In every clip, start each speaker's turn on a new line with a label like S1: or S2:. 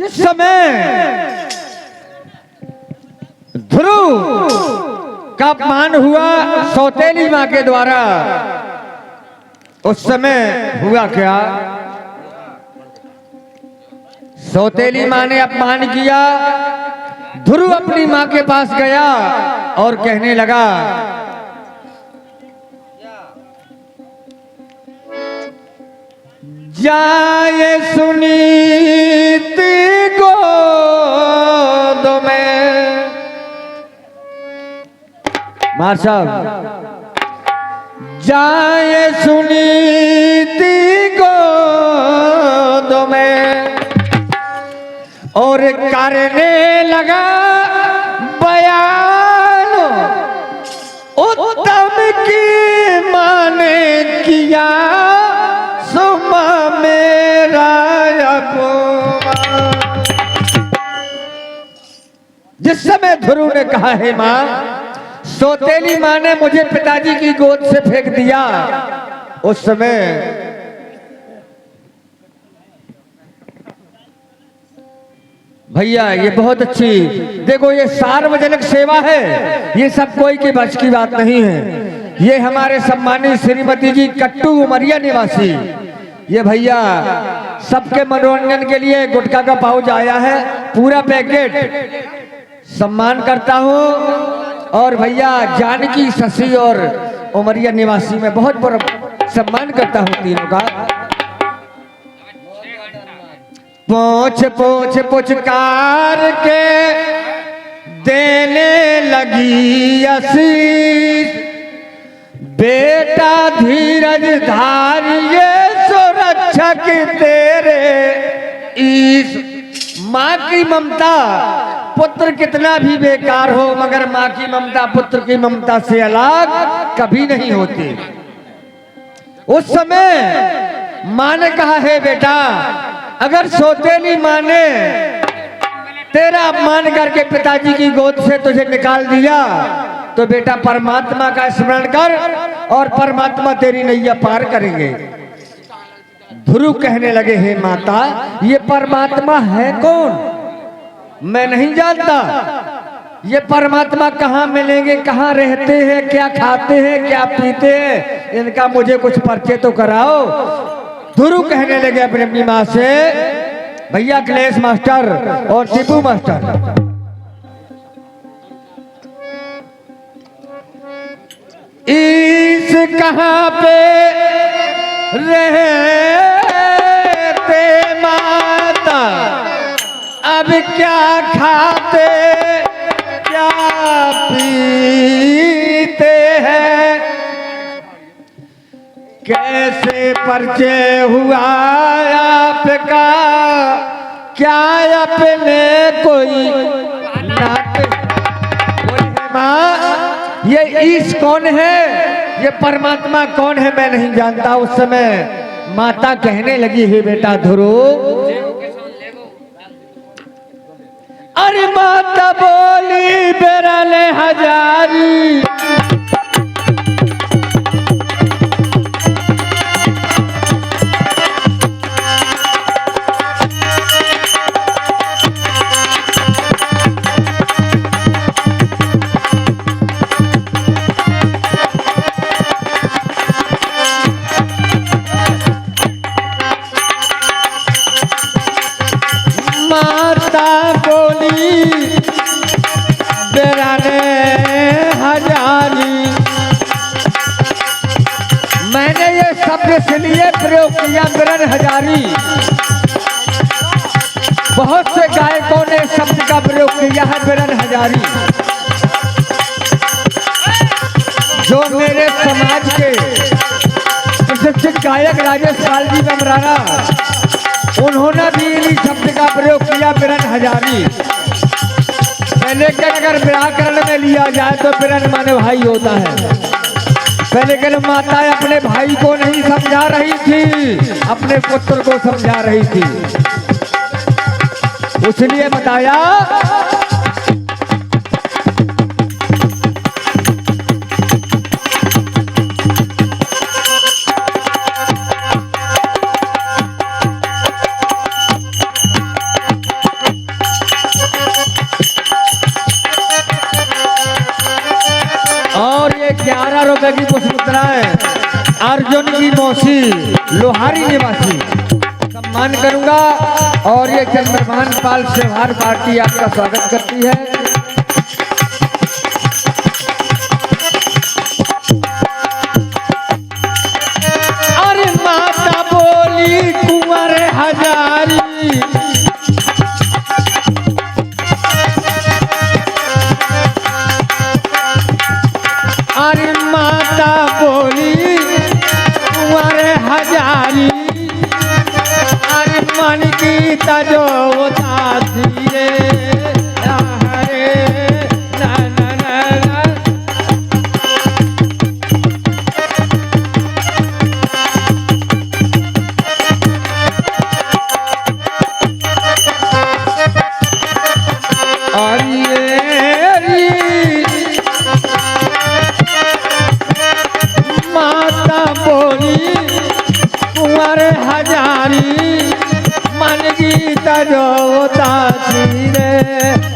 S1: जिस समय ध्रुव का अपमान हुआ सौतेली मां के द्वारा, उस समय हुआ क्या? सौतेली मां ने अपमान किया। ध्रुव अपनी मां के पास गया और कहने लगा, जाए सुनीति गोद में। मां साहब, जाए सुनीति गोद में और करने लगा बयान, उत्तम की माने किया सुमा मेरा अपमान। जिस समय ध्रुव ने कहा, है मां, सौतेली मां ने मुझे पिताजी की गोद से फेंक दिया, उस समय भैया ये बहुत अच्छी, देखो ये सार्वजनिक सेवा है, ये सब कोई के बस की बात नहीं है। ये हमारे सम्मानित श्रीमती जी कट्टू उमरिया निवासी, ये भैया सबके मनोरंजन के लिए गुटखा का पाउच आया है, पूरा पैकेट सम्मान करता हूँ। और भैया जानकी, शशि और उमरिया निवासी में बहुत बड़ा सम्मान करता हूँ तीनों का। पोछ पोछ पुचकार के देने लगी आशीष, बेटा धीरज धारिये सुरक्षक तेरे ईश। माँ की ममता, पुत्र कितना भी बेकार हो मगर माँ की ममता पुत्र की ममता से अलग कभी नहीं होती। उस समय माँ ने कहा, है बेटा, अगर सौतेली मां ने तेरा अपमान करके पिताजी की गोद से तुझे निकाल दिया तो बेटा परमात्मा का स्मरण कर और परमात्मा तेरी नैया पार करेंगे। ध्रुव कहने लगे, हे माता, ये परमात्मा है कौन? मैं नहीं जानता। ये परमात्मा कहाँ मिलेंगे, कहाँ रहते हैं, क्या खाते हैं, क्या पीते हैं, इनका मुझे कुछ परिचय तो कराओ। ध्रुव कहने लगे अपनी मां से, भैया अखिलेश मास्टर और टीपू मास्टर, इस कहाँ पे रहते माता, अब क्या खाते क्या पीते हैं, कैसे परिचय हुआ आपका, क्या अपने कोई नाते? माँ, ये ईश कौन है, ये परमात्मा कौन है, मैं नहीं जानता। उस समय माता कहने लगी, हे बेटा ध्रुव, अरे माता बोली बेरले हजारी, मैंने ये शब्द इसलिए प्रयोग किया बिरन हजारी, बहुत से गायकों ने शब्द का प्रयोग किया है बिरन हजारी। जो मेरे समाज के प्रसिद्ध गायक राजेश लाल जी बमराना, उन्होंने भी इन्हीं शब्द का प्रयोग किया बिरन हजारी। लेकिन अगर व्याकरण में लिया जाए तो बिरन माने भाई होता है। पहले के माता अपने भाई को नहीं समझा रही थी, अपने पुत्र को समझा रही थी, इसलिए बताया रुपए की पुष्पमुद्राएं अर्जुन की मौसी लोहारी निवासी सम्मान करूंगा। और ये चंद्रभान पाल सेवार पार्टी आपका स्वागत करती है। अरे माता बोली कुंवर हजारी, अरे माता बोली कुंवर हजारी, अरे मन की तजो दासी रे हरे ना ना ना ना। और माता बोली कुंवर हजारी, मन की तजो दासी रे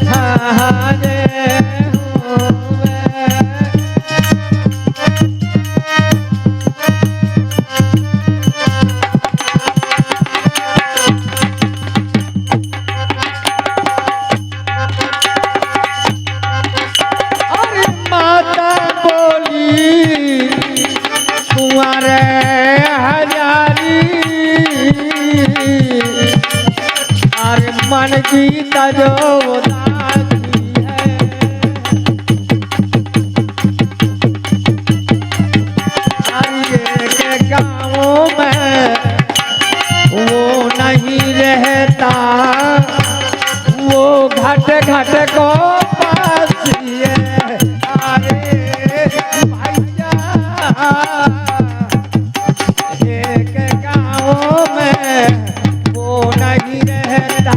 S1: हारे होवे। अरे माता बोली कुंवर हजारी, अरे मन की तजो दासी है। अरे के गाँवों में वो नहीं रहता, वो घट घट को पासी है। अरे भैया एक गाँव में वो नहीं रहता,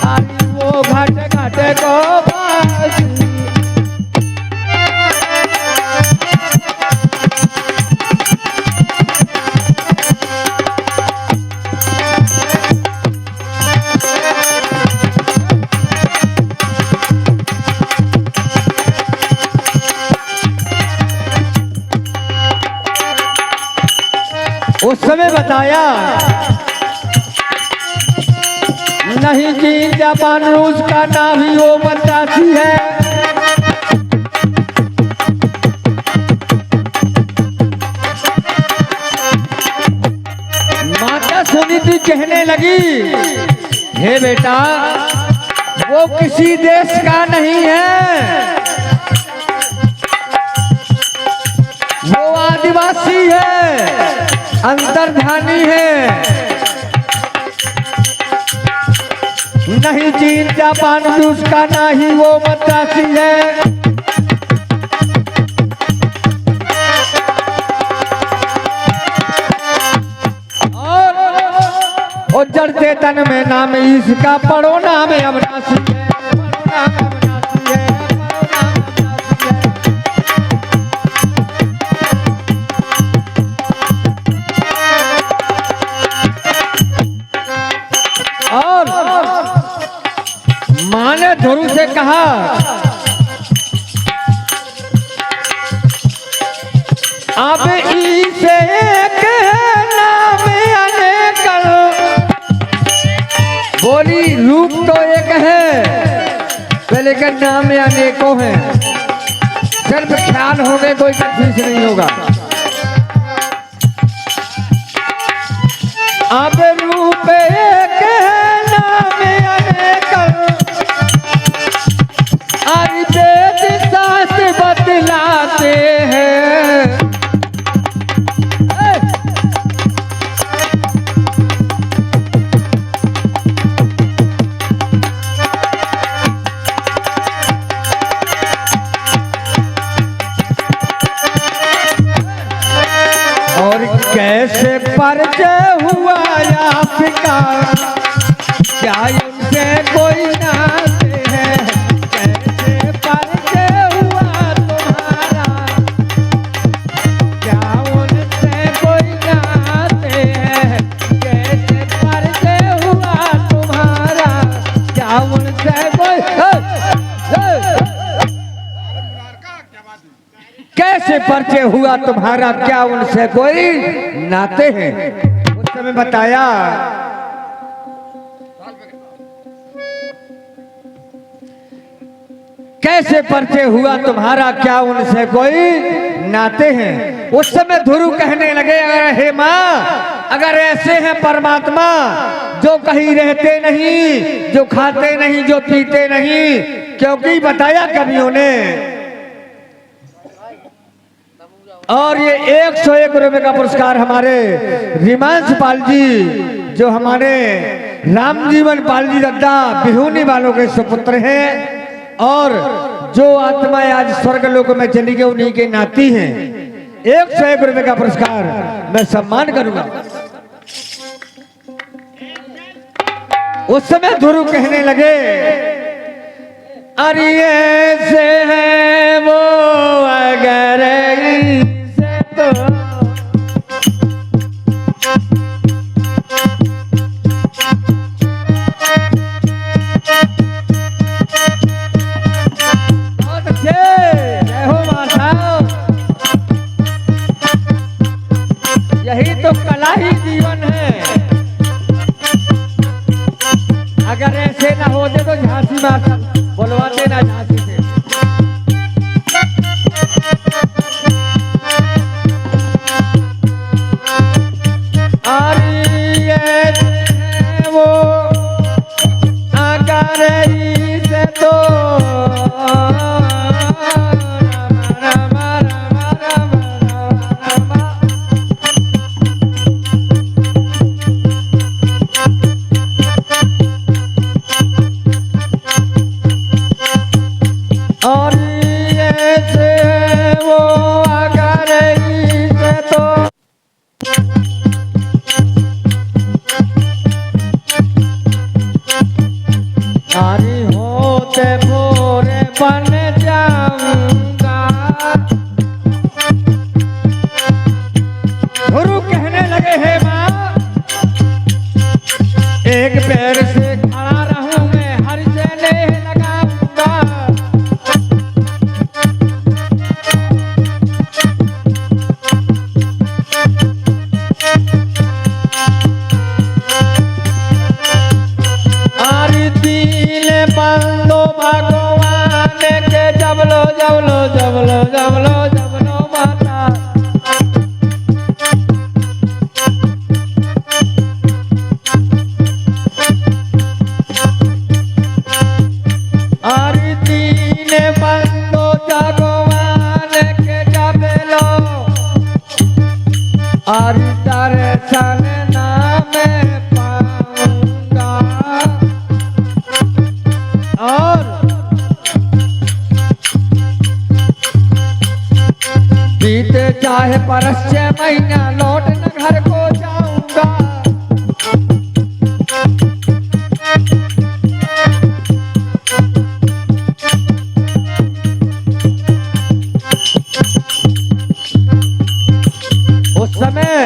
S1: अरे वो घट घट को पासी। उस समय बताया नहीं चीन जापान रूस का नाम ही वो मद्रासी है। माता सुनी थी कहने लगी, हे बेटा वो किसी देश का नहीं है, वो आदिवासी है, अंतर्ध्यानी है। नहीं चीन जापान रूस का ना ही वो मद्रासी है। और जड़ते तन में नाम इसका पढ़ो नाम अविनाशी है, पढ़ो नाम अविनाशी है, पढ़ो नाम अविनाशी है। और माँ ने ध्रुव से कहा, अब इसे एक नाम अनेकल, बोली रूप तो एक है लेकिन नाम अनेकों हैं। सिर्फ ख्याल हो गए कोई कंफ्यूज नहीं होगा। अब रूप एक नाम अनेकल, वेद शास्त्र बतलाते हैं। और कैसे परिचय हुआ आपका, क्या उनसे कोई नाते है? कैसे परिचय हुआ तुम्हारा, क्या उनसे कोई नाते है? कैसे परिचय हुआ तुम्हारा, क्या उनसे कोई कैसे परिचय हुआ तुम्हारा, क्या उनसे कोई नाते हैं? उस समय बताया कैसे परिचय हुआ तुम्हारा, क्या उनसे कोई नाते हैं? उस समय ध्रुव कहने लगे, अगर हे माँ, अगर ऐसे हैं परमात्मा जो कहीं रहते नहीं, जो खाते नहीं, जो पीते नहीं, क्योंकि बताया कवियों ने, और ये 101 रुपए का पुरस्कार हमारे रिमांश पाल जी, जो हमारे रामजीवन पाल जी दद्दा बिहुनी वालों के सुपुत्र हैं, और जो आत्माएं आज स्वर्ग लोक में चली गई उन्हीं के नाती हैं। 101 रुपए का पुरस्कार मैं सम्मान करूंगा। उस समय ध्रुव कहने लगे, अरे ऐसे है वो अगर से तो बहुत अच्छे, जय हो माता। यही तो कला ही जीवन है। अगर ऐसे ना होते तो झांसी माता बोलवाते ना झांसी से। वो अगर से तो और ऐसे वो अगर से तो आरी होते भोरे बन जाऊंगा। गुरु कहने लगे, हे माँ, एक पैर से खड़ा रहूं मैं, हर चले लगाऊंगा। बंदो भगवान के जबलो जबलो जबलो जबलो जबलो माता। अरे तीन बंदो भगवान के जबलो, अरे दर्शन नाम पाऊंगा। और बीते चाहे परस 6 महीना, लौट न घर को जाऊंगा। उस समय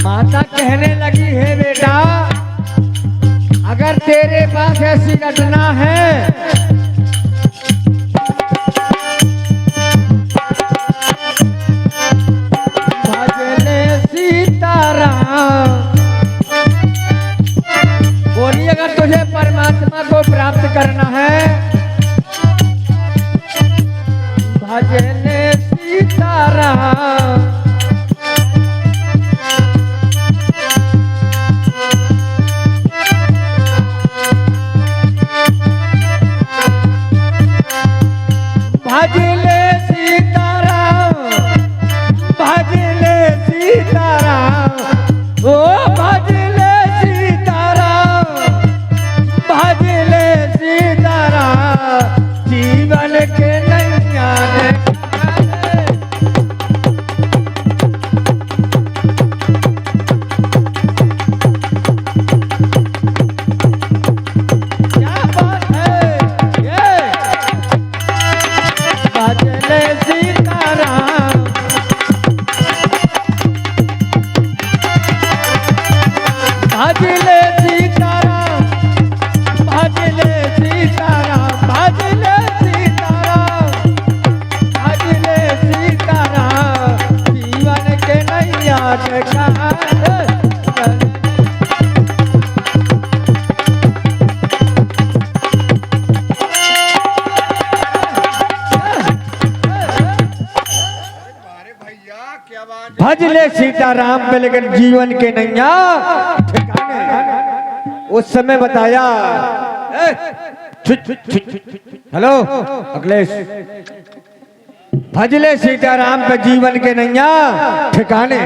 S1: माता कहने लगी, हे बेटा, अगर तेरे पास ऐसी घटना है, भजले सीताराम। बोली, अगर तुझे परमात्मा को प्राप्त करना है, भजले सीताराम। भजले सीताराम, भजले सीताराम, ओ भजले सीताराम, भजले सीताराम। जीवन के नैया क्या बात है ये। भजले सीताराम, भजले सीताराम, भजले सीताराम, भजले चटकार भज ले सीताराम पे लेकिन जीवन के नैया ठिकाने। उस समय बताया हेलो अखिलेश, भज ले सीताराम पे जीवन के नैया ठिकाने।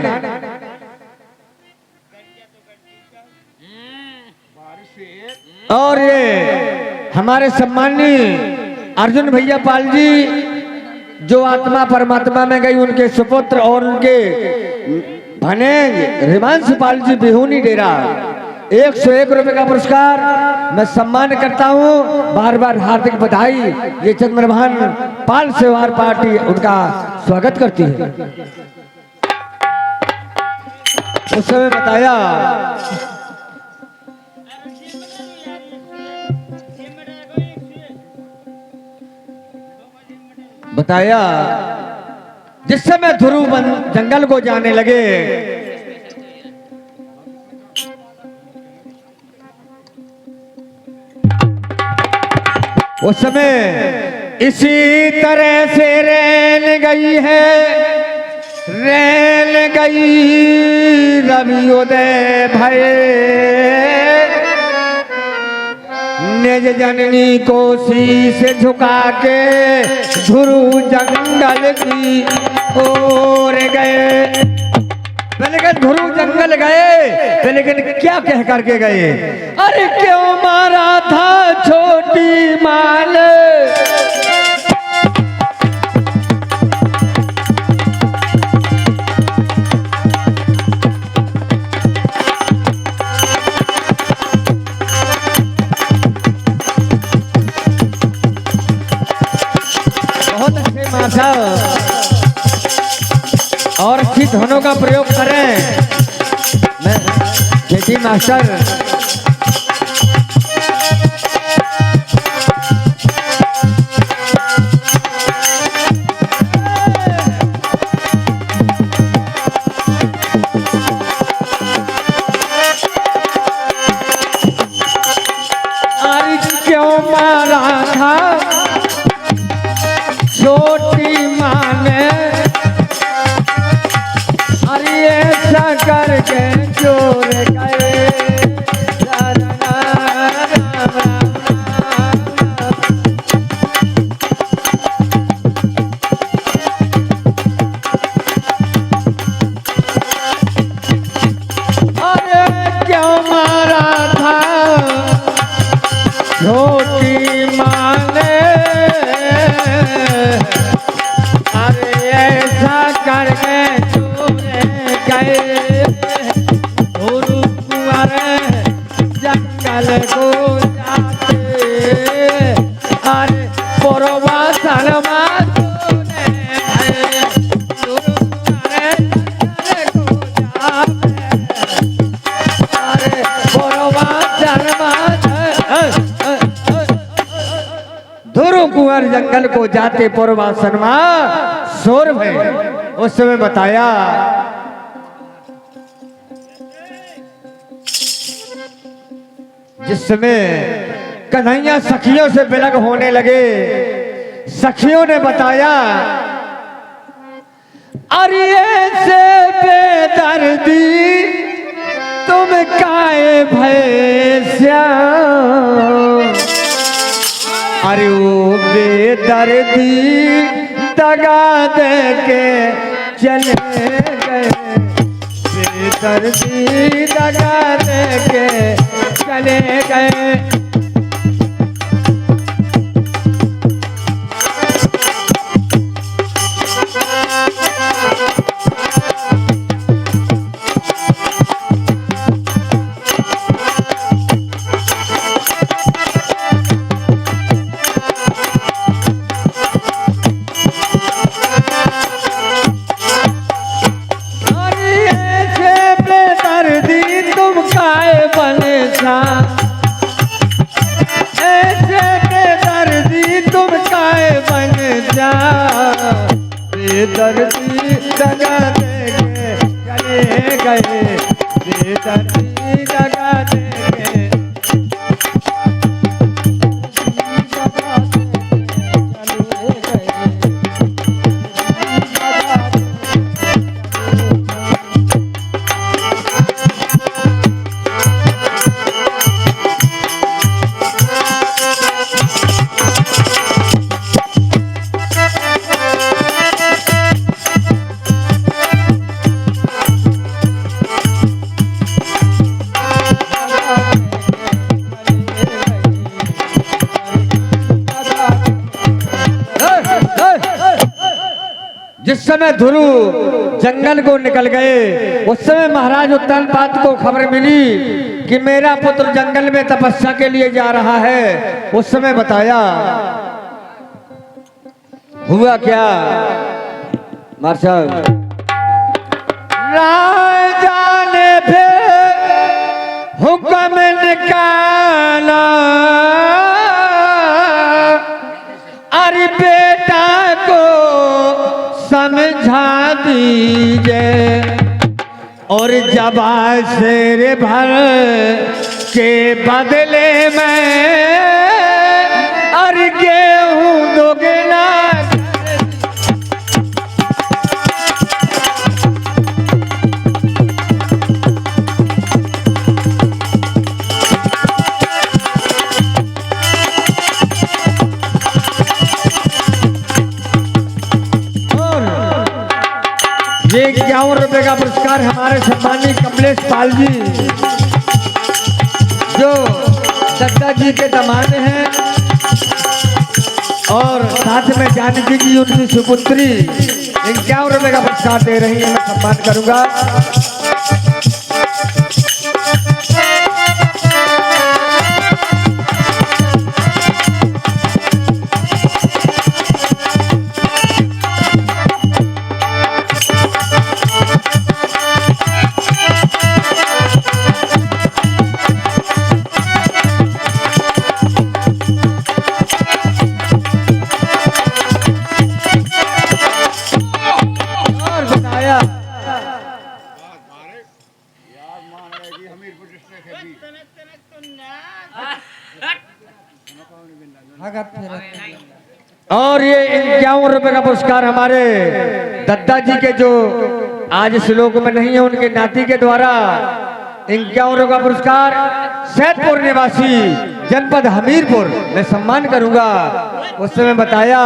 S1: और ये हमारे सम्माननीय अर्जुन भैया पाल जी जो आत्मा परमात्मा में गई, उनके सुपुत्र और उनके भने रिमांश पाल जी बिहूनी डेरा 101 रुपए का पुरस्कार मैं सम्मान करता हूं। बार बार हार्दिक बधाई। ये चंद्रभान पाल सेवार पार्टी उनका स्वागत करती है। उस समय बताया जिस समय ध्रुव जंगल को जाने लगे, उस समय इसी तरह से रेल गई है, रेल गई रवियोदय भये, निज जननी को शीश झुका के ध्रुव जंगल की ओर गए। लेकिन ध्रुव जंगल गए लेकिन क्या कह करके गए? अरे क्यों मारा था छोटी माल, बहुत अच्छे माथा और अच्छी धनों का प्रयोग करें। मैं जेठी मास्टर आज क्यों मारा था छोटी माँ ने, ऐसा करके चोर गए। अरे क्यों मारा था छोटी माँ ने, अरे ऐसा करके जंगल को जाते, अरे परवासन ध्रुव कुंवर जंगल को जाते परवासन सोर भय। उस समय बताया जिस समय कन्हैया सखियों से विलग होने लगे, सखियों ने बताया अरे से बेदर्दी तुम काहे भैया, अरे वो बेदर्दी दगा दे के चले गए, बेदर्दी दगा दे के चले गए। बेदर्दी दगा दे गए। जिस समय ध्रुव जंगल को निकल गए उस समय महाराज उत्तानपाद को खबर मिली कि मेरा पुत्र जंगल में तपस्या के लिए जा रहा है। उस समय बताया हुआ क्या मार्शल। राजा ने फिर हुक्म निकाला अरे बेटा को समझा दीजिए और जब शेर भर के बदले में और गेहूं दोगुना ये 51 रुपए का पुरस्कार हमारे सम्मानित कमलेश पाल जी जो दत्ता जी के दामाद हैं और साथ में जानकी जी उनकी सुपुत्री 51 रुपए का पुरस्कार दे रही है। मैं सम्मान करूंगा। और ये 51 रुपए का पुरस्कार हमारे दत्ता जी के जो आज श्लोक में नहीं है उनके नाती के द्वारा 51 रुपए का पुरस्कार सैदपुर निवासी जनपद हमीरपुर में सम्मान करूंगा। उस समय बताया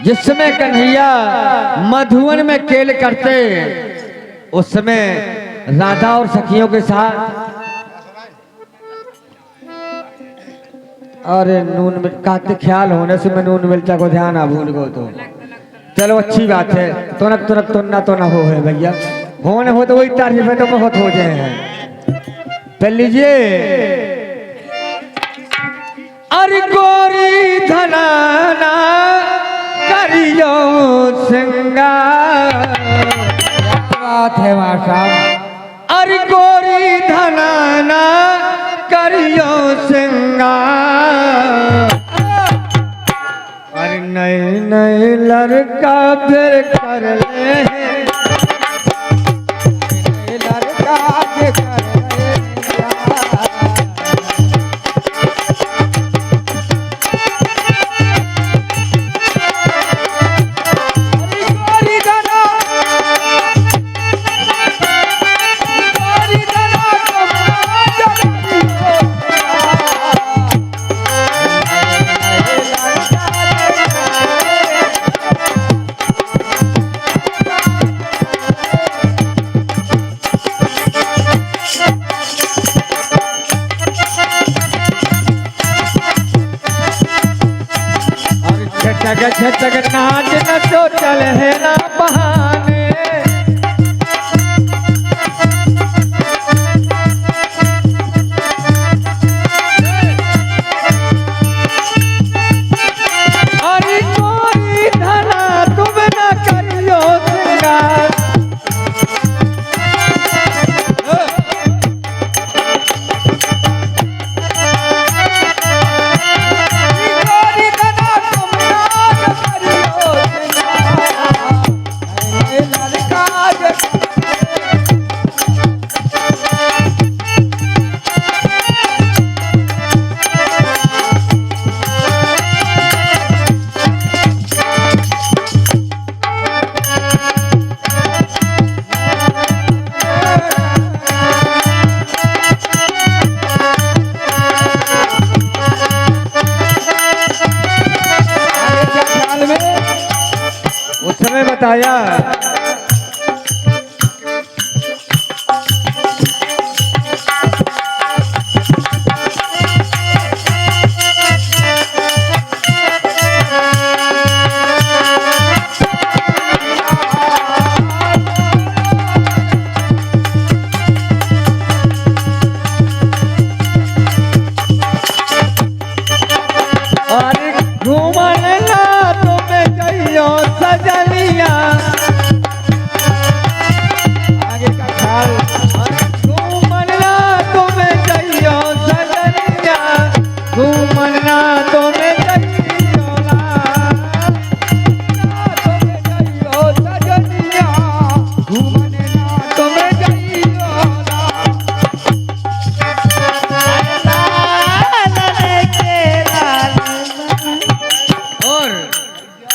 S1: जिस समय कन्हैया मधुवन में खेल करते उस समय राधा और सखियों के साथ अरे नून काते ख्याल होने से मैं नून मिर्चा को ध्यान आ भूल गो तो चलो अच्छी बात है। तुरक तुरक तो ना हो है भैया होने हो तो वही तारीफ है तो बहुत हो जाए हैं। पहन लीजिए अरे गोरी धनाना करियो सिंगार बात है माशा अरे गोरी धनाना करियो सिंगार अरे नए नए लड़का फिर कर ले लड़का फिर कर जगत नाच न तो चल है ना बहाने अरे कोई धना तुम न करियो सिंगार समय बताया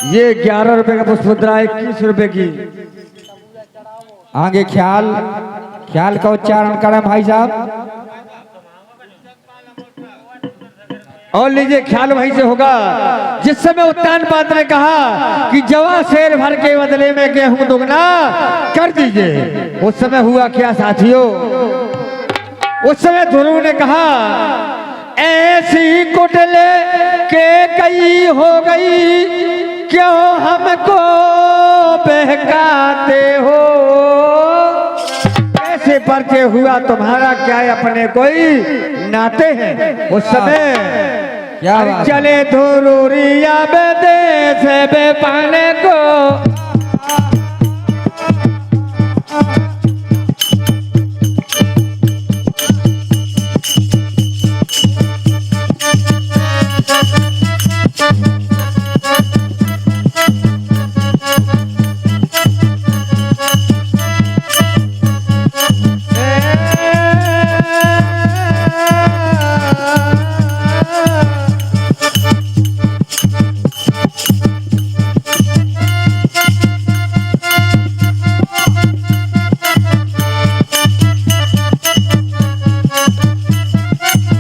S1: ये 11 रुपए का पुष्पमुद्रा 21 रुपए की।
S2: आगे ख्याल ख्याल का उच्चारण करें भाई साहब।
S1: और लीजिए ख्याल वहीं से होगा जिस समय उत्तान पाद ने कहा कि जवा शेर भर के बदले में गेहूं दुगना कर दीजिए। उस समय हुआ क्या साथियों? उस समय ध्रुव ने कहा ऐसी कुटले के कई हो गई, क्यों हमको बहकाते हो? कैसे परिचय हुआ तुम्हारा, क्या अपने कोई नाते हैं? उस समय
S2: क्या बात?
S1: चले धुरुरिया विदेश बे पाने को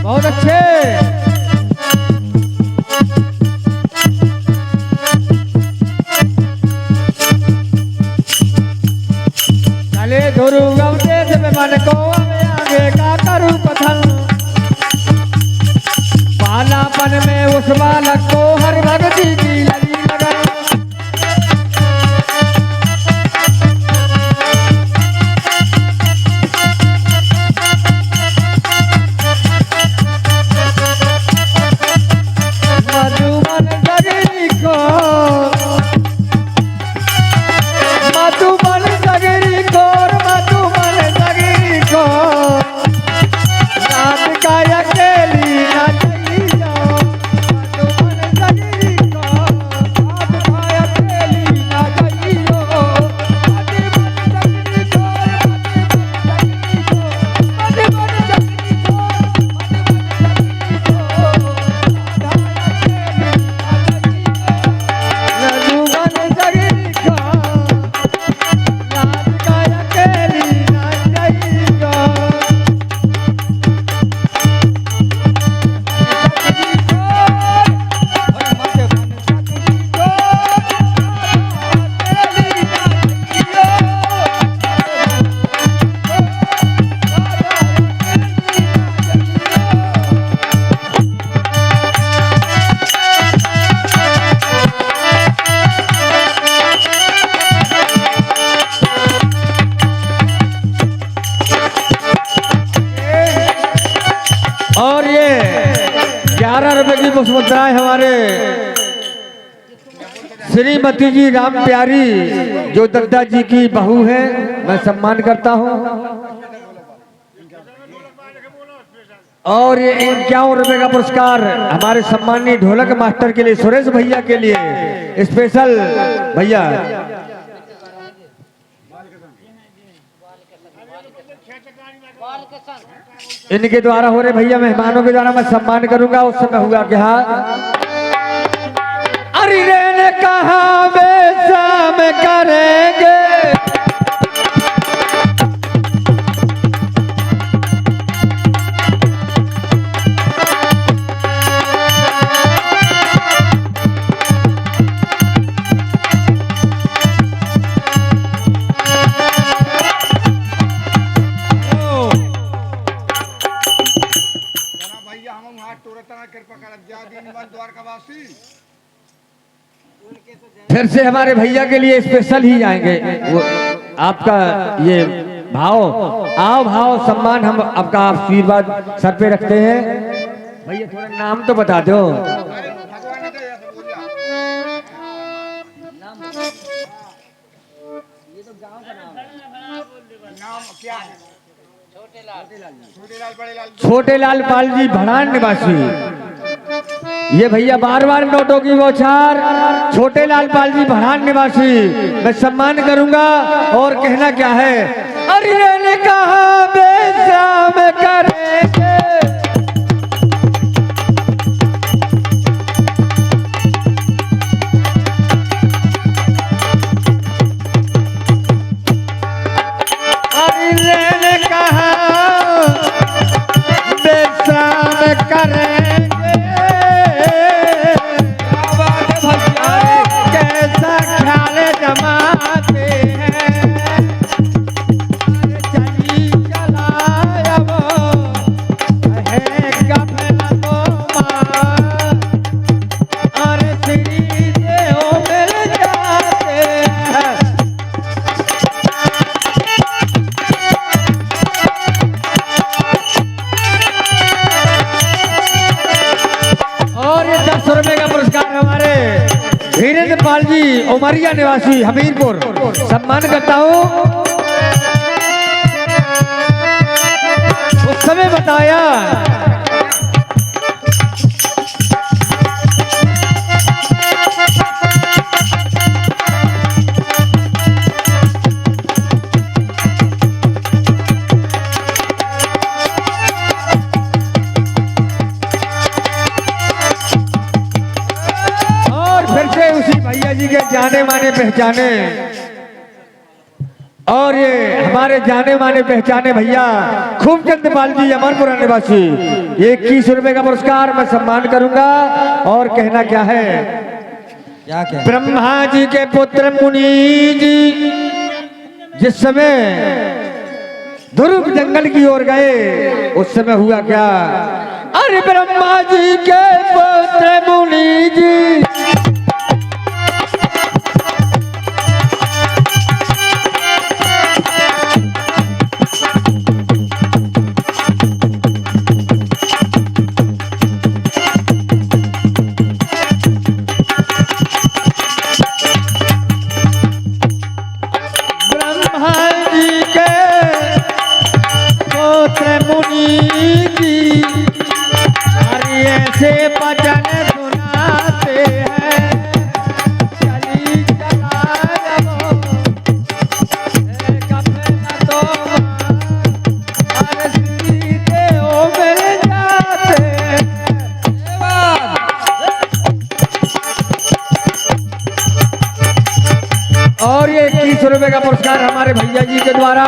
S1: बहुत अच्छे। चले धुरु देश में मन को आगे का करूं कथन, बालापन में उस बालक को हर भक्ति की लगी लगन। मधुबन सगरी को मधुबन सगरी को मधुबन सगरी को रात का अकेली ना चली जाओ। मधुबन सगरी को रात का अकेली ना चली जाओ। मधुबन सगरी को मधुबन सगरी को और ये 11 रुपए की पुष्पमुद्राएं हमारे श्रीमती जी राम प्यारी जो दद्दा जी की बहू है, मैं सम्मान करता हूं। और ये 51 रुपए का पुरस्कार हमारे सम्मानीय ढोलक मास्टर के लिए, सुरेश भैया के लिए स्पेशल। भैया इनके द्वारा हो रहे भैया मेहमानों के द्वारा मैं सम्मान करूंगा। उस समय हुआ क्या, अरे ने कहा वे शाम करेंगे, फिर से हमारे भैया के लिए स्पेशल ही आएंगे। वो आपका ये भाव, आओ भाव सम्मान, हम आपका आशीर्वाद सर पे रखते हैं। भैया थोड़ा नाम तो बता दो। छोटे लाल पाल जी भड़ान निवासी। ये भैया बार बार नोटों की बौछार। छोटे लाल पाल जी भड़ान निवासी, मैं सम्मान करूंगा। और कहना क्या है, अरे ने कहा बेशाम करेंगे, अरे ने कहा बेशाम करेंगे, कैसा ख्याल जमाते हैं, चली चलाया वो है गफला तो माँ, अरे श्री देव मिल जाते हैं। और ये 10 रुपए का पुरस्कार हमारे वीरेंद्र पाल जी उमरिया निवासी हमीरपुर, सम्मान करता हूँ। उस समय बताया भैया जी के जाने माने पहचाने। और ये हमारे जाने माने पहचाने भैया खूबचंद पाल जी अमरपुरा निवासी, ये 21 रुपए का पुरस्कार मैं सम्मान करूंगा। और कहना क्या है,
S2: क्या क्या?
S1: ब्रह्मा जी के पुत्र मुनि जी जिस समय ध्रुव जंगल की ओर गए, उस समय हुआ क्या, अरे ब्रह्मा जी के पुत्र मुनि जी से भजन सुनाते हैं, चली चला तो सीधे ओ मिल जाते हैं। और ये 21 रुपए का पुरस्कार हमारे भैया जी के द्वारा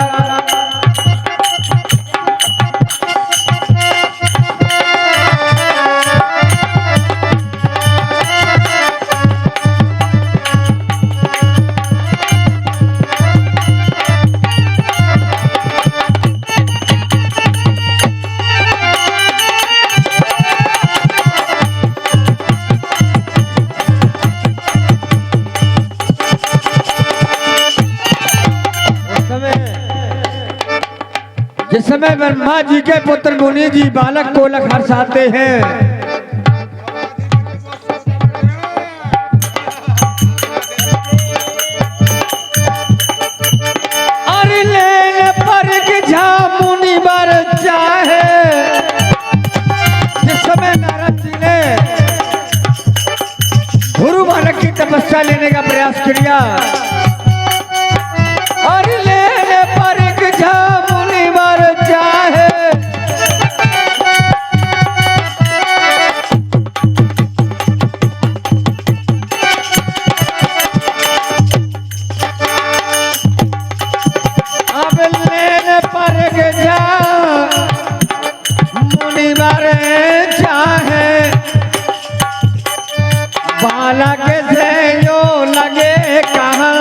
S1: जिस समय ब्रह्मा जी के पुत्र मुनि जी बालक को हर्षाते हैं, और लेने पर झा मुनि बर चाहे। जिस समय नारद जी ने गुरु बालक की तपस्या लेने का प्रयास किया, और लेने पर झा मुनि बर चाहे। अब लेने पर झा मुनि बर चाहे, बालक से जो लगे कहाँ,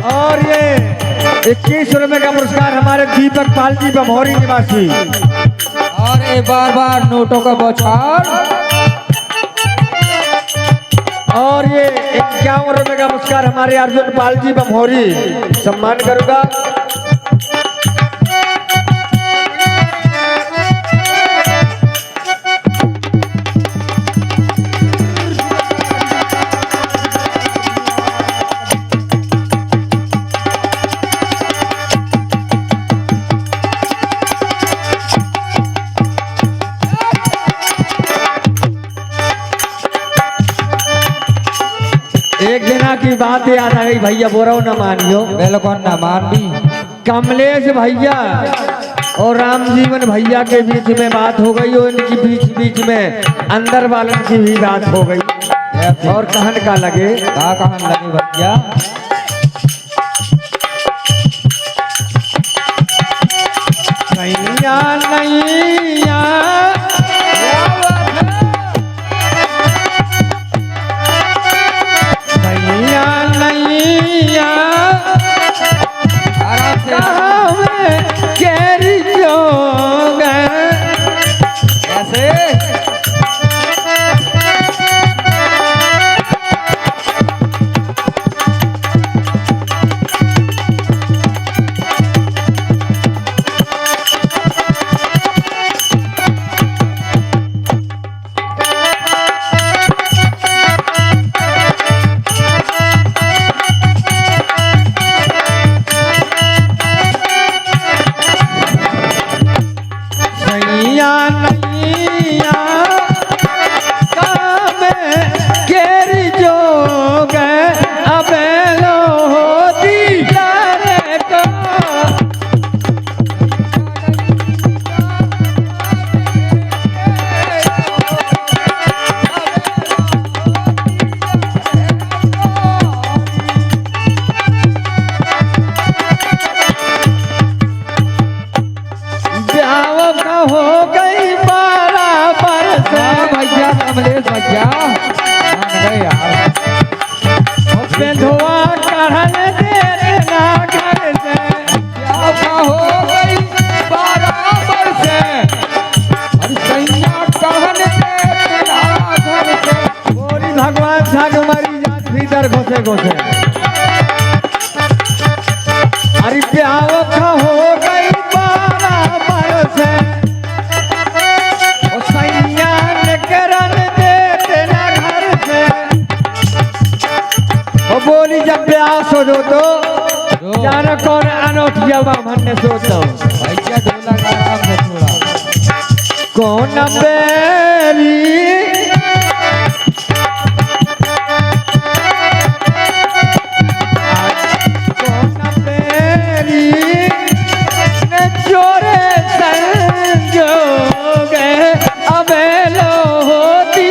S1: और ये 21 रुपए का पुरस्कार हमारे दीपक पाल जी बमोरी निवासी।
S2: अरे बार बार नोटों का बौछार।
S1: और ये 51 रुपए का पुरस्कार हमारे अर्जुन पाल जी बमोरी। सम्मान करूंगा। एक दिना की बात याद आ गई भैया, बोरा न मानियो।
S2: बिल्कुल न मान भी।
S1: कमलेश भैया और राम जीवन भैया के बीच में बात हो गई और इनकी बीच में अंदर वालन की भी बात हो गई। और कहन का लगे,
S2: का कहन लगे भैया?
S1: नैया नैया नैया कैरी जोग
S2: ऐसे
S1: हो गई बराबर से।
S2: भैया कमलेश भैया यार
S1: धुआ कढ़न देना घर से।
S2: क्या हो गई बराबर से। अरे सैया कहन देना घर से।
S1: बोरी भगवान साग मरी जात भीतर घोसे घोसे। अरे प्याव का हो गई बराबर से। बोली जब प्यास हो जो तो जानो कौन अनोठिया हमने सोचो।
S2: भैया ढोला का आराम से थोड़ा।
S1: कौन बेरी कौन बेरी ने चोरे संजोग अबेलो होती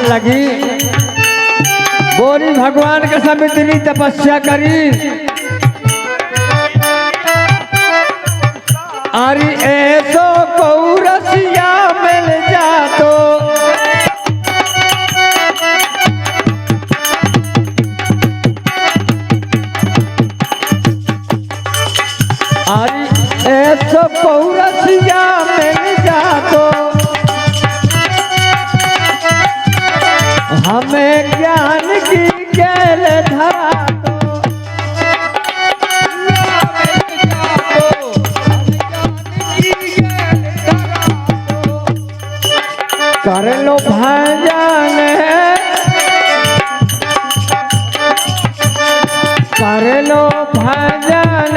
S1: लगी। बोली भगवान के सब इतनी तपस्या करी। अरे ऐसो कौरसिया मिल जा तो अरे ऐसो कौरसिया मिल जा तो हमें ज्ञान की कैल धरा कर लो भजन कर लो भजन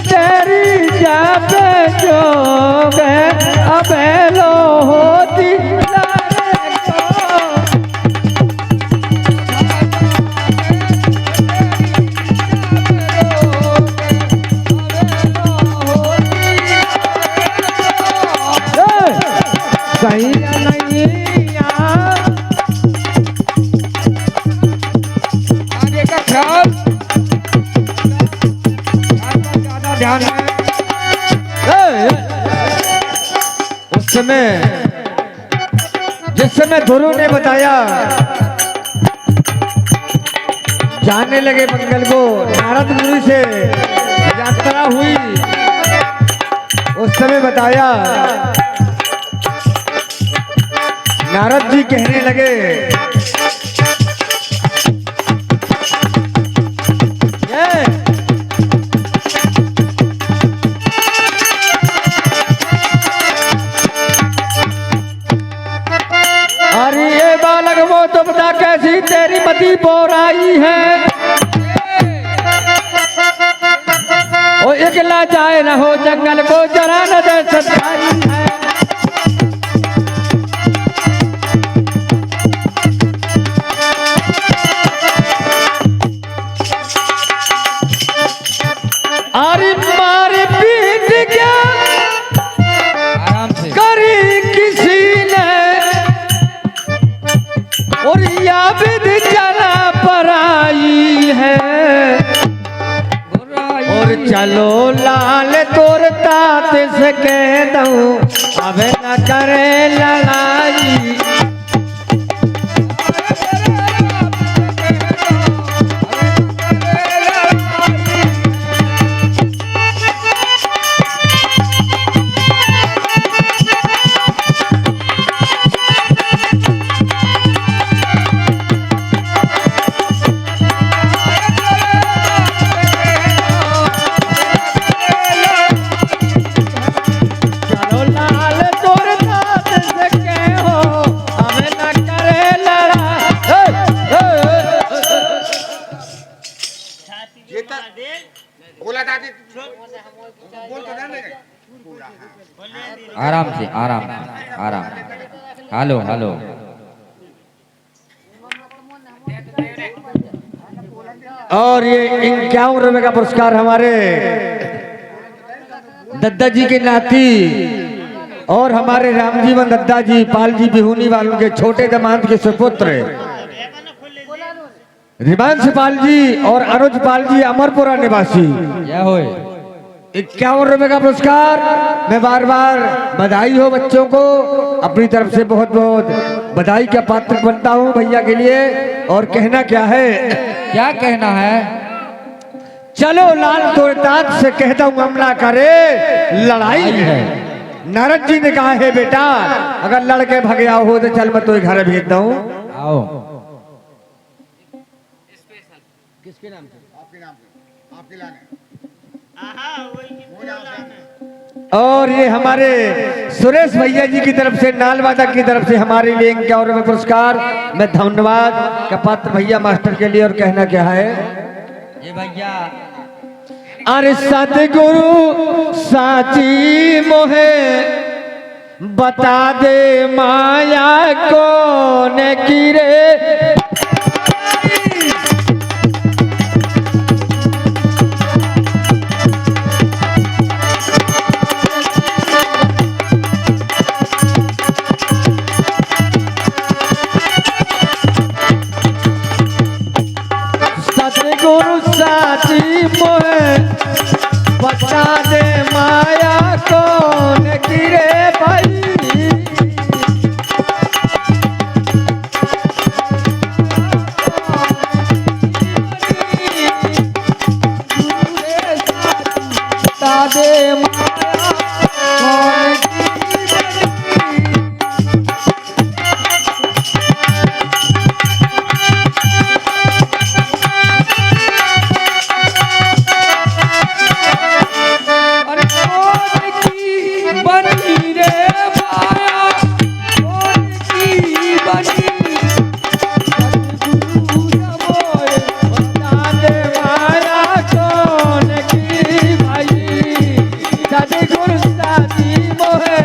S1: तेरी जाप जोग अब लो होती नैया।
S2: आगे का ख्याल ज्यादा ध्यान है।
S1: उस समय जिस समय गुरु ने बताया जाने लगे मंगल को, नारद मुनि से यात्रा हुई, उस समय बताया नारद जी कहने लगे अरे ये बालक वो तो बता कैसी तेरी मति बोराई है, ओ एकला जाए न हो जंगल को जरा न दे सच्चाई है। अरे मारे पीट क्या
S2: आराम से
S1: करी किसी ने, और या विध जरा पराई है, और चलो लाल तोर तात से कह दूं अब न करे लड़ाई।
S2: आराम से आराम आराम। Hello hello.
S1: और ये 51 रुपए का पुरस्कार हमारे दद्दा जी के नाती और हमारे रामजीवन दद्दा जी पाल जी बिहुनी वालों के छोटे दामाद के सुपुत्र रिवांश पाल जी और अनुज पाल जी अमरपुरा निवासी।
S2: जय होए।
S1: 51 रुपए का पुरस्कार। मैं बार बार बधाई हो बच्चों को, अपनी तरफ से बहुत बहुत बधाई का पात्र बनता हूँ भैया के लिए। और कहना क्या है,
S2: क्या कहना है?
S1: चलो लाल तोड़तात से कहता हूँ हमला करे लड़ाई है। नारद जी ने कहा है बेटा अगर लड़के भगया हो तो चल मैं तो घर भेजता हूँ।
S2: आओ।
S1: किसके नाम से?
S3: आपके नाम से, आपके लाने।
S1: और ये हमारे सुरेश भैया जी की तरफ से नालवादक की तरफ से हमारे लिए 51 रुपए पुरस्कार। मैं धन्यवाद का पात्र भैया मास्टर के लिए। और कहना क्या है
S2: ये भैया,
S1: अरे सतगुरु साची मोहे बता दे माया कौन की रे। सतगुरु साची मोहे बता दे माया कौन की रे भाई। बता दे माया कौन की रे।
S2: अरे कौन की बनी रे माया, कौन की बनी?
S1: सतगुरु मोहे बता दे माया कौन की भाई। सतगुरु साची मोहे।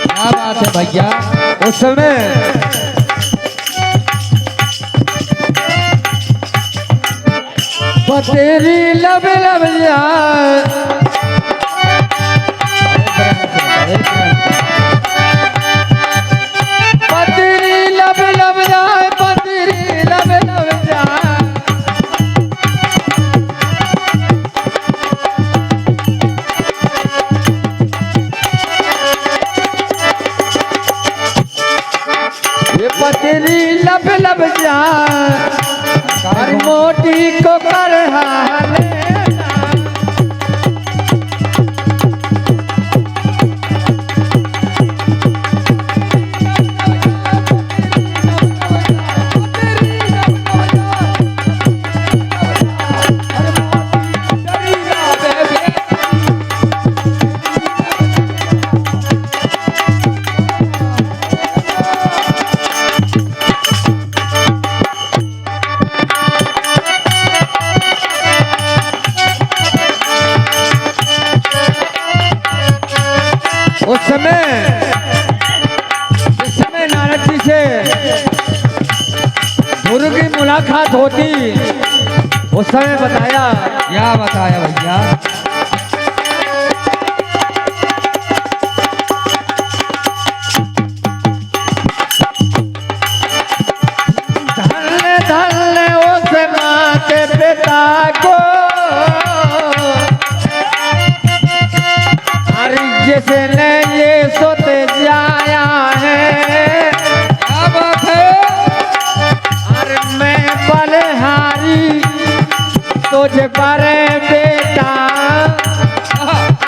S2: क्या बात है भैया?
S1: उस समय तेरी लब लब यार लब लब जा और मोटी को कर हाले उस समय जिस समय नारद जी से गुरु की मुलाकात होती उस समय बताया
S2: क्या बताया भैया?
S1: धन्य धन्य उस माते पिता को अरे जिसने ये सुत जाया है
S2: अब
S1: अरे मैं बलिहारी तुझ पर बेटा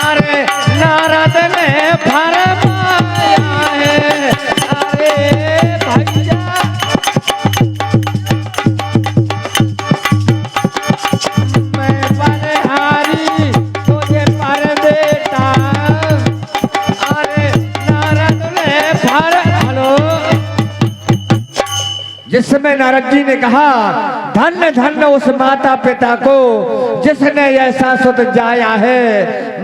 S1: अरे नारद ने फरमाया है अरे भैया मैं बलिहारी तुझे पर बेटा अरे नारद ने हेलो जिस समय नारद जी ने कहा धन्य धन्य उस माता पिता को जिसने ऐसा सुत जाया है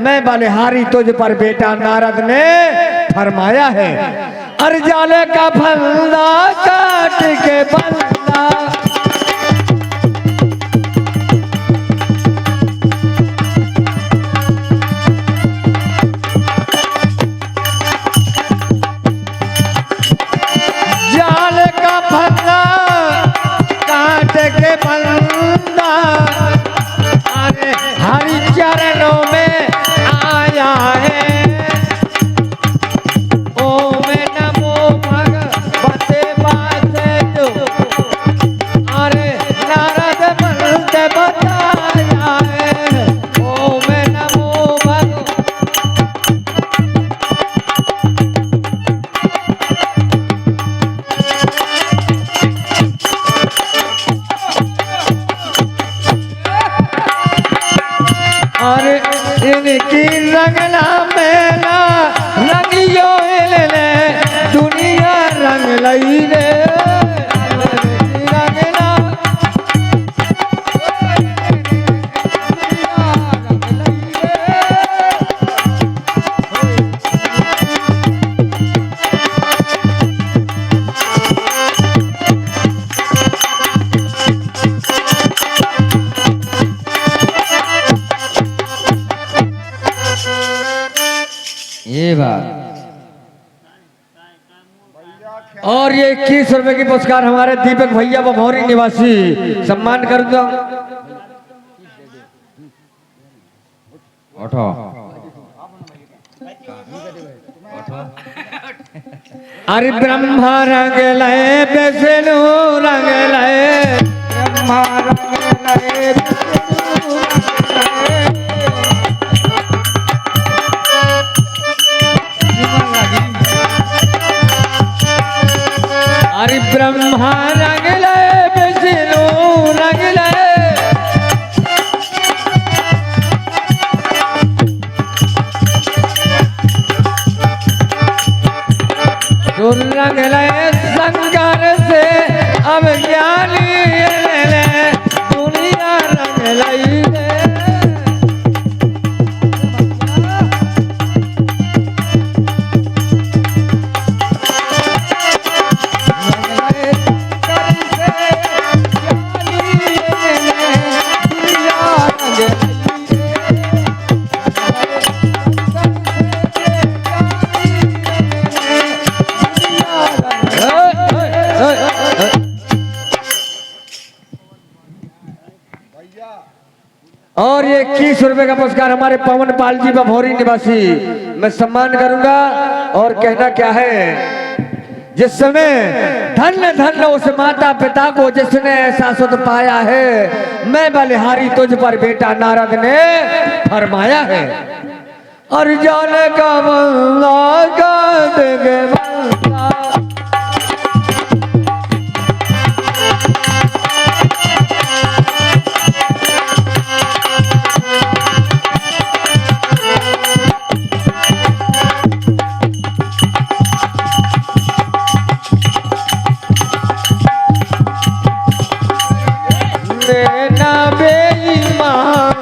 S1: मैं बलिहारी तुझ पर बेटा नारद ने फरमाया है अरजाले का फंदा काट के बंदा जाल का फंदा काट के बंदा अरे हरि चरणों में आया है ओम नमो भगवते वासुदेव अरे नारद बलते बताया है ओम नमो भगवते अरे इनकी रंगना मेला रंगियो इलने दुनिया रंग लई रे रंगना
S2: ये बात
S1: और ये 21 रुपए की पुरस्कार हमारे दीपक भैया बभौरी निवासी सम्मान कर दो
S2: उठो
S1: अरे ब्रह्मा रंग लय विष्णु रंग लय
S2: ब्रह्मा रंग लय
S1: अरे ब्रह्मा रंग लय विष्णु रंग लय रंग लय शंकर से अब ज्ञानी दुनिया रंग लई और ये 21 रुपए का पुरस्कार हमारे पवन पाल जी बभौरी निवासी मैं सम्मान करूंगा। और कहना क्या है, जिस समय धन्य धन्य उस माता पिता को जिसने ऐसा सुध पाया है, मैं बलिहारी तुझ पर बेटा नारद ने फरमाया है। और जान का बंदा गाद के बंदा ना बेईमान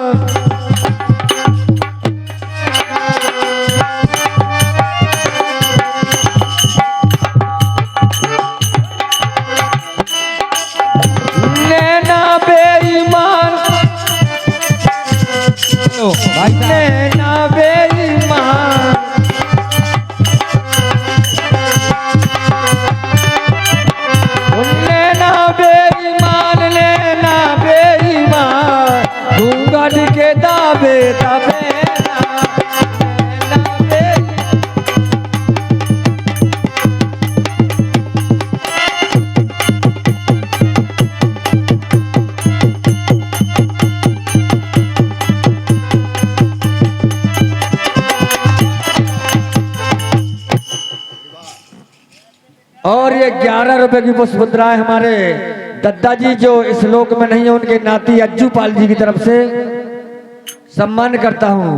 S1: नैना बेईमान
S2: भाई साहब
S1: नैना बेईमान नैना बेईमान नैना बेईमान घूंघट के दावे तबे नैना बेईमान और ये 11 रुपए की पुष्प मुद्राएं हमारे दद्दा जी जो इस लोक में नहीं है, उनके नाती अज्जू पाल जी की तरफ से सम्मान करता हूँ।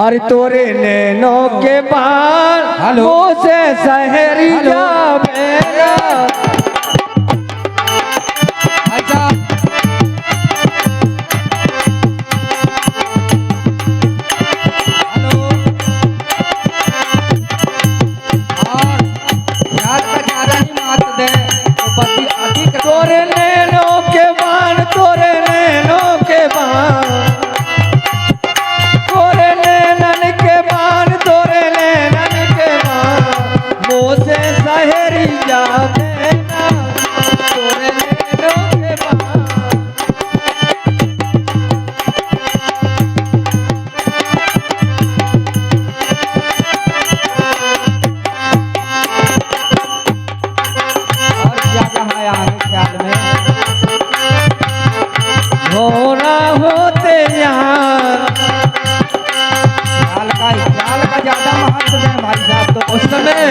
S1: और तोरे नैनों के पार
S2: हेलो।
S1: से सहरी
S2: हेलो।
S1: जावेगा
S2: भाई साहब हेलो। और याद का ज्यादा ही मात दे तो बत्ती आधी कर
S1: तोरे नैनों के बाण तोरे नैनों के बाण तोरे नैनन के बाण तोरे नैनन के बाण मोसे सहरी जावेगा तोरे नैनों के बाण
S2: और क्या कहा है आगे ख्याल में
S1: होना होते यहाँ
S2: ख्याल का ज्यादा महत्व है भाई साहब तो
S1: उस समय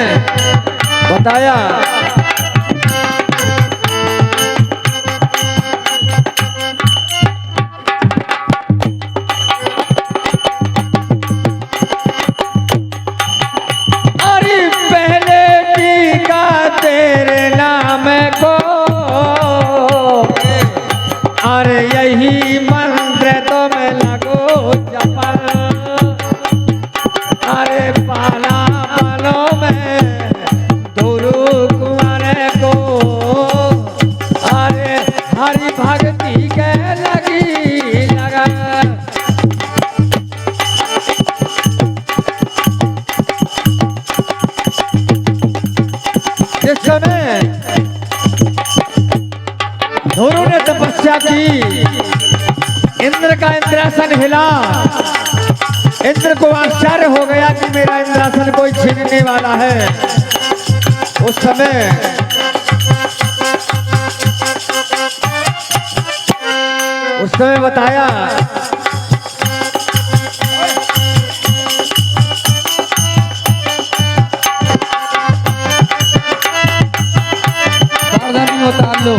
S1: बताया अरे पहले टीका तेरे नाम को अरे यही मंत्र तुम लगो जपल अरे पाला पालों में गुरु कुंवर को अरे हरि भक्ति के लगी लगन इस समय धुरु ने तपस्या की, इंद्र का इंद्रासन हिला। इंद्र को आश्चर्य हो गया कि मेरा इंद्रासन कोई छीनने वाला है। उस समय बताया
S2: सावधानी उतार लो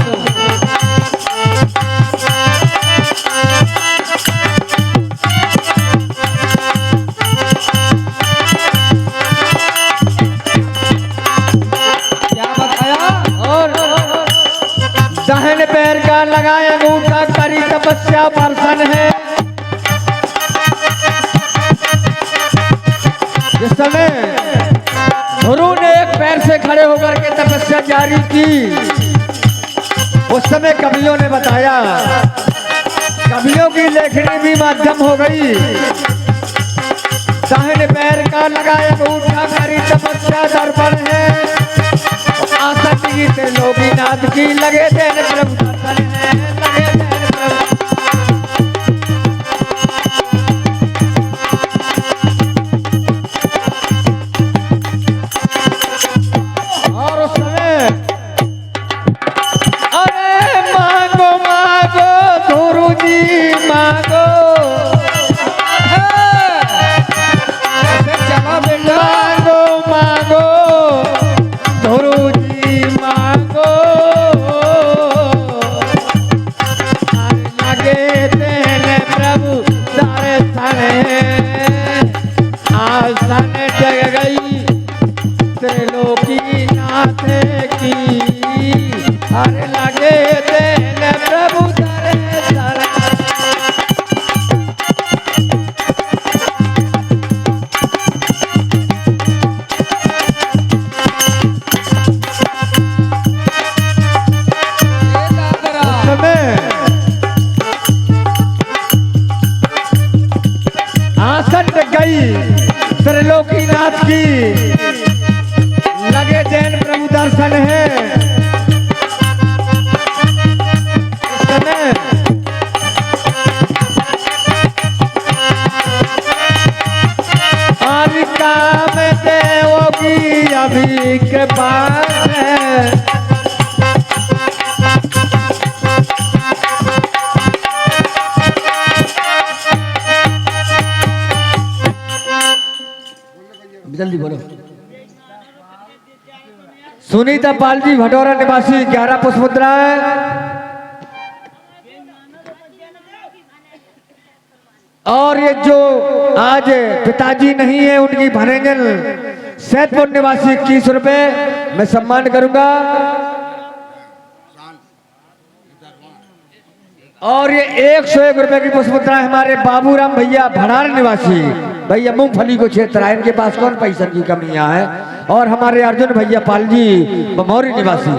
S2: क्या बताया
S1: और दाहिने पैर का लगाए अंगूठा करी तपस्या परसन है। जिस समय गुरु ने एक पैर से खड़े होकर के तपस्या जारी की, उस समय कवियों ने बताया, कवियों की लेखनी भी माध्यम हो गई। दाहिने पैर का लगाए अंगूठा करी तपस्या दर्पण है। आसक्ति गीत लोकीनाथ की लगे देन प्रभु दर्शन है, लगे देन प्रभु। और उस समय जग गई त्रिलोकी नाथ की हर लगे देन प्रभु दर्शन
S2: ये दादरा
S1: समय आसट गई त्रिलोकीनाथ की लगे जैन प्रभु दर्शन है इस समय आज काम देवों की अभी के पास है
S2: जल्दी बोलो।
S1: सुनीता पाल जी भटौरा निवासी 11 पुष्पमुद्रा और ये जो आज पिताजी नहीं है उनकी भरेंगे सैदपुर निवासी 21 रुपए मैं सम्मान करूंगा और ये 101 रुपए की पुष्पमुद्रा हमारे बाबूराम भैया भड़ार निवासी भैया मूंगफली को क्षेत्र है इनके पास कौन पैसा की कमियां है और हमारे अर्जुन भैया पाल जी बमौरी निवासी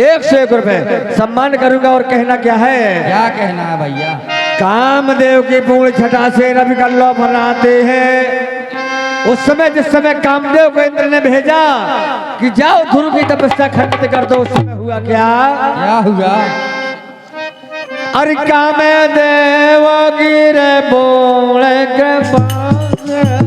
S1: 101 रुपए सम्मान करूंगा और कहना क्या है
S2: क्या कहना है भैया?
S1: कामदेव की पूर्ण छटा से रवि कल्लो बनाते हैं उस समय जिस समय कामदेव को इंद्र ने भेजा कि जाओ ध्रुव की तपस्या खंडित कर दो उस समय हुआ क्या
S2: हुआ?
S1: अरे कामदेव गिरे बोले के पास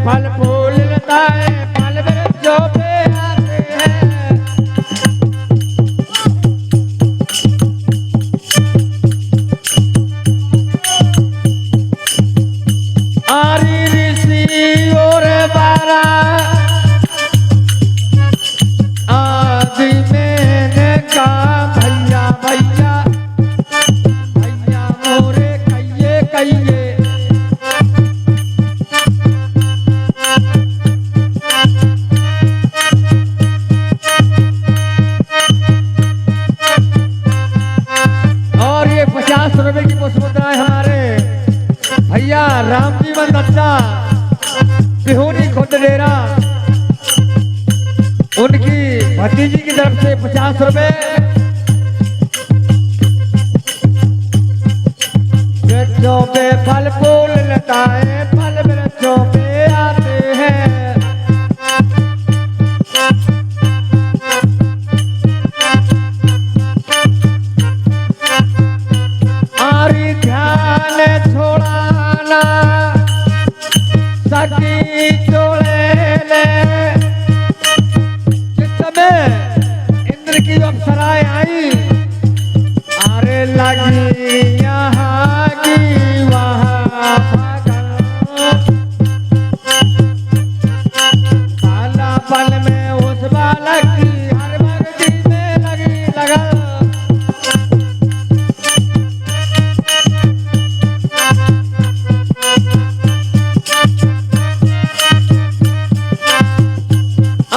S1: फल फूल लताए फल वृक्षों पे आते हैं आरी ऋषि और बारा आदि मैंने कहा भैया भैया भैया मोरे कहिए कहिए भैया राम जीवन दत्ता बिहोनी खुद डेरा उनकी भतीजी की तरफ से 50 रुपए वृक्षों पे फल फूल लताए फल वृक्षों पे आते हैं आरी ध्यान छोड़ाना सखी जोड़े ले जिस समय इंद्र की अप्सरा आए आई अरे लगी यहाँ की वहाँ पाला पल में उस बालक की हर भक्ति में लगी लगन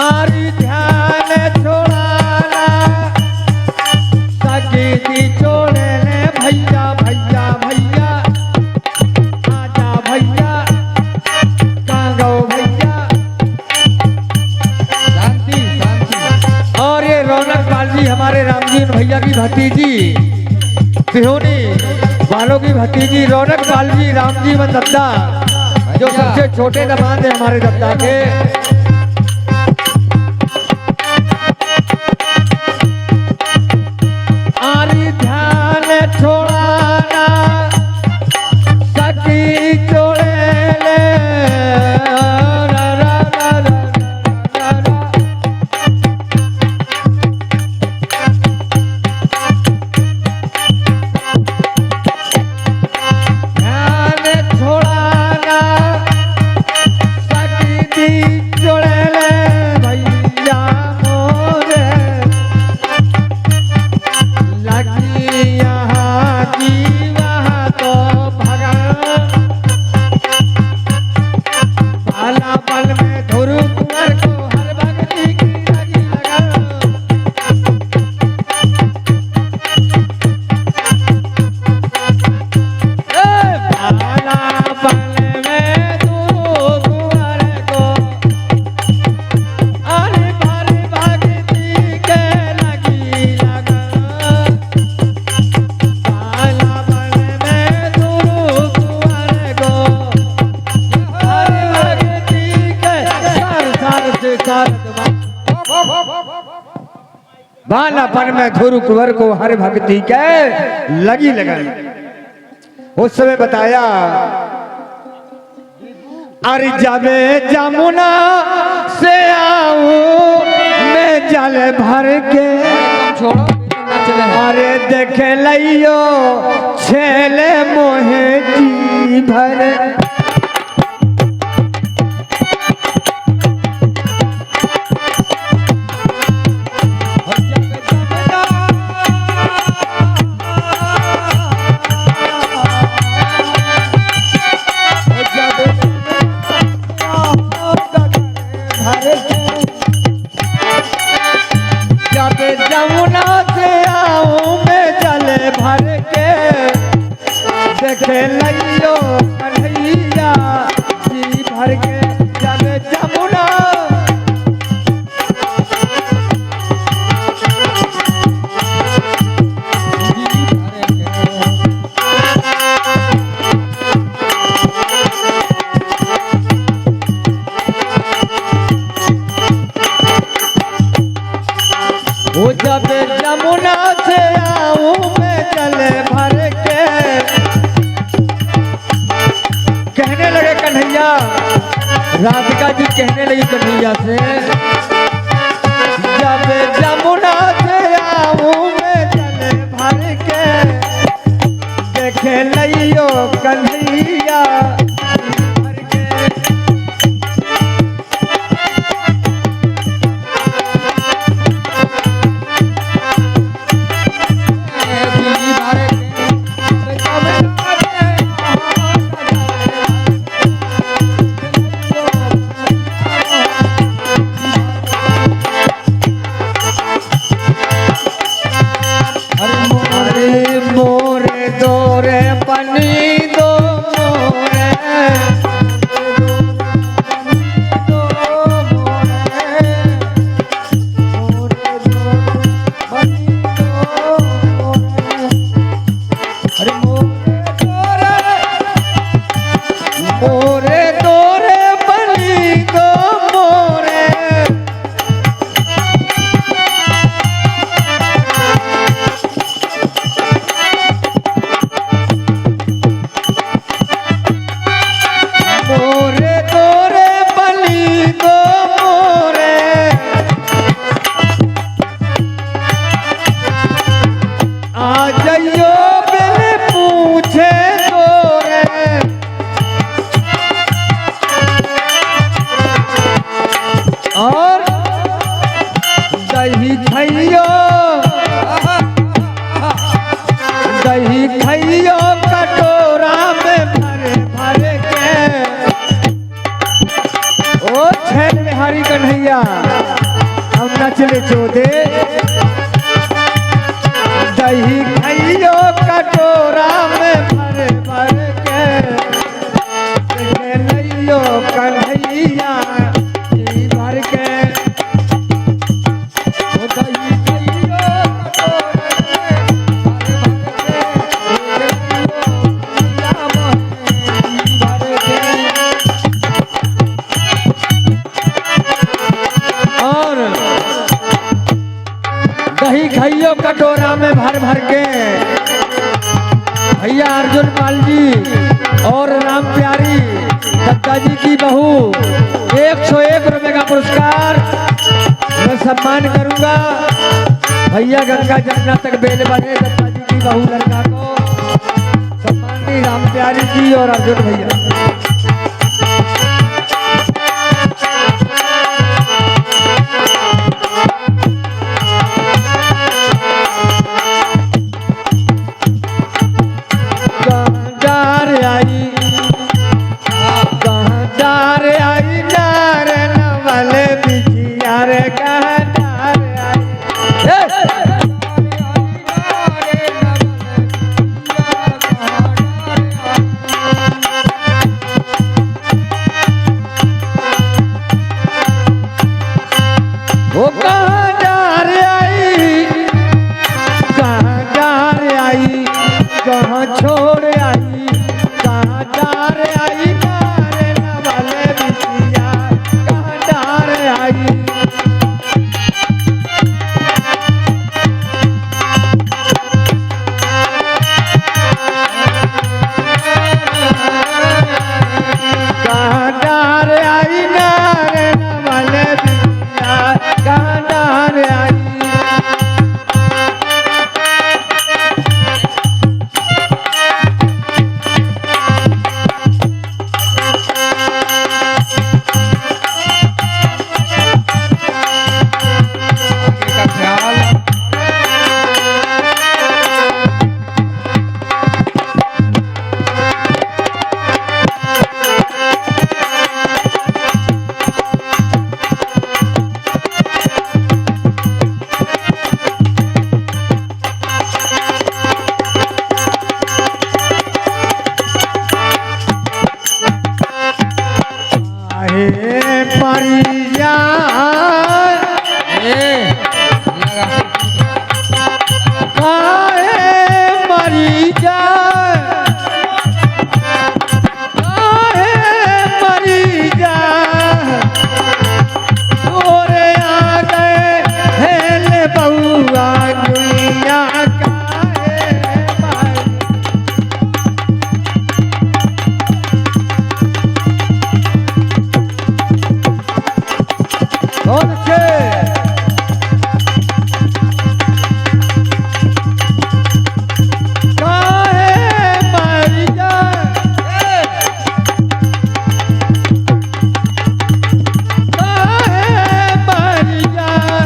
S1: आरी ध्यान छोड़ाना सकी दी छोड़े ले भैया भैया भैया आजा भैया कहाँ गो भैया
S2: शांति शांति।
S1: और ये रौनक पाल जी हमारे रामजी भैया की भतीजी सिहोनी वालों की भतीजी रौनक पाल जी रामजी वन दत्ता जो सबसे छोटे दामाद है हमारे दत्ता के आरी ध्यान छोड़ाना सकी छोड़े ले रा रा रा रा रा रा। ध्यान छोड़ाना सकी दी छोड़े ले भैया मोरे लगी यहाँ की वहाँ तो भगन पाला पल में धुरु कुंवर को हर भक्ति की लगी लगन पाला पल में धुरु कुंवर को अरे भर भक्ति के लगी लगन पाला पल में धुरु कुंवर को हर भक्ति के सर से बालापन में धुरु कुंवर को हर भक्ति के लगी लगन उस समय बताया अरे जबे जमुना से आऊं मैं जल भर के
S2: छोड़ो ना चले हैं।
S1: अरे देख लियो छेले मोहे जी भर जब जमुना से आऊं मैं जल भर के देख लियो कन्हैया जी भर के जब जमुना वो जब जमुना से आऊं मैं जल भर के कहने लगे कन्हैया राधिका जी कहने लगी कन्हैया से जब जमुना से आऊं मैं जल भर के देख लियो कन्हैया भर के अरे मोरे दोरे पनी दो मोरे दो मोरे मोरे दो पनी दो मोरे अरे मोरे दोरे पनी दो मोरे कन्हैया हम नचले चोदे दही खइयो कटोरा में भर भर के देखे नैयो कन्हैया जी भर के ओ दही खइयो कटोरा में भर भर के और दही खइयो कटोरा में भर भर के भैया अर्जुन पाल जी और राम प्यारी दत्ता जी की बहू 101 रुपए का पुरस्कार मैं सम्मान करूंगा। भैया गंगा जमुना तक बेल बने दत्ता जी की बहू लड़का को सम्मानी राम प्यारी जी और अर्जुन भैया। वो कहाँ जा रे आई, कहाँ जा रे आई, कहाँ छोड़ आई, कहाँ जा रे आई, मारे न वाले बिटिया, कहाँ जा रे आई। कहाँ जा रे आई, नारे न वाले बिटिया, कहाँ जा रे आई।
S2: आगे का ख्याल
S1: आहे परिया
S2: लगा
S1: काहे मरी जाए, काहे मरी जाए, तोरे आ गए हेले बउआ दुनिया काहे मारी। बहुत अच्छे काहे मरी जाए, काहे मरी जाए,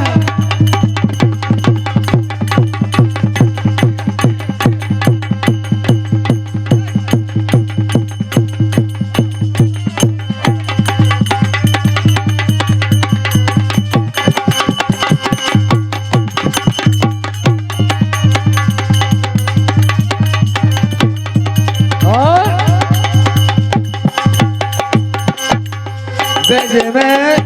S1: और बेज में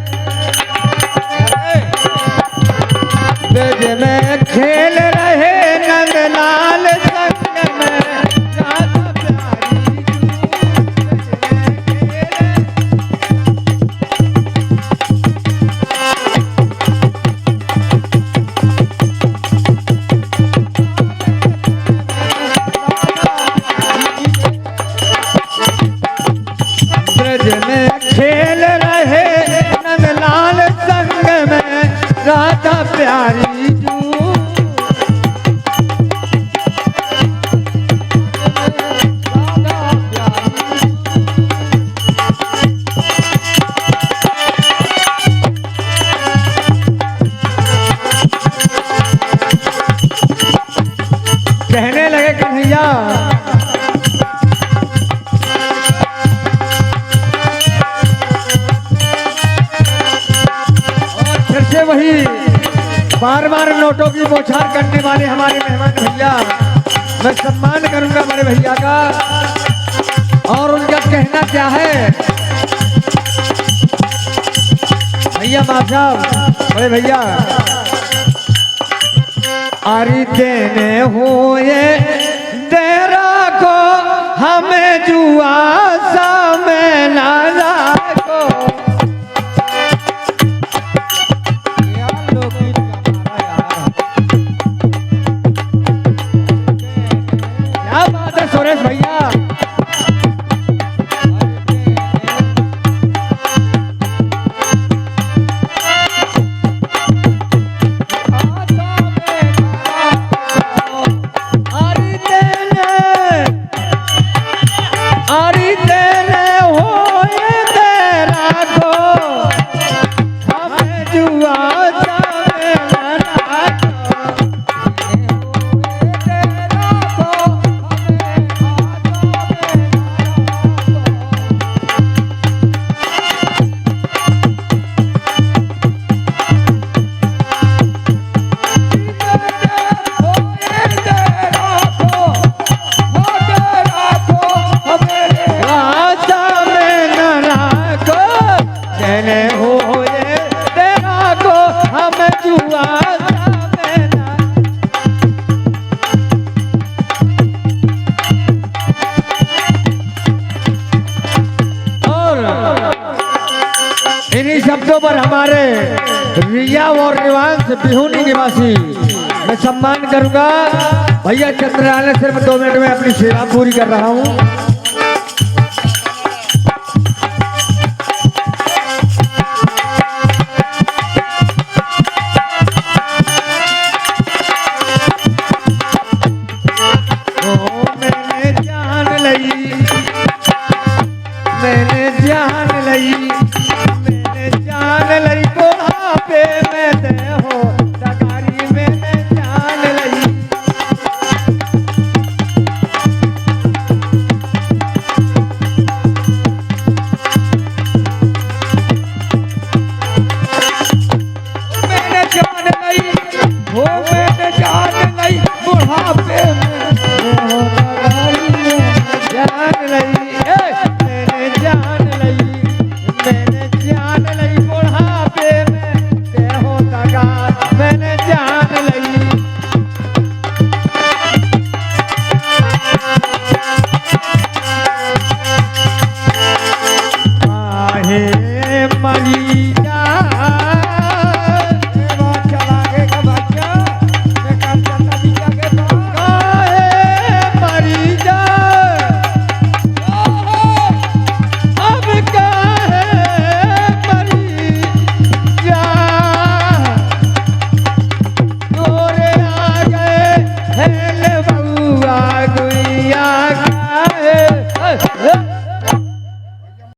S1: खेल रहे नंदलाल संग में राधा प्यारी बेज में खेल ब्रज में खेल रहे नंदलाल संग में राधा प्यारी जू। कहने लगे कन्हैया बार बार नोटों की बौछार करने वाले हमारे मेहमान भैया, मैं सम्मान करूंगा बड़े भैया का। और उनका कहना क्या है भैया माफ साहब, बड़े भैया आरी देने हुए तेरा को हमें जुआ सा में ना को। क्या बात है सुरेश भैया, इन्हीं शब्दों पर हमारे रिया और रिवांश बिहुनी निवासी मैं सम्मान करूंगा। भैया चंद्रालय सिर्फ 2 मिनट में अपनी सेवा पूरी कर रहा हूं। मैंने जान लई, मैंने जान लई, जान लई बुढ़ापे में दे हो तगारी, मैंने जान लई। मैंने जान लई, हो मैंने जान लई बुढ़ापे में दे हो तगारी, मैंने जान लई। मैंने जान लई, मैंने जान लई बुढ़ापे में दे हो तगारी, मैंने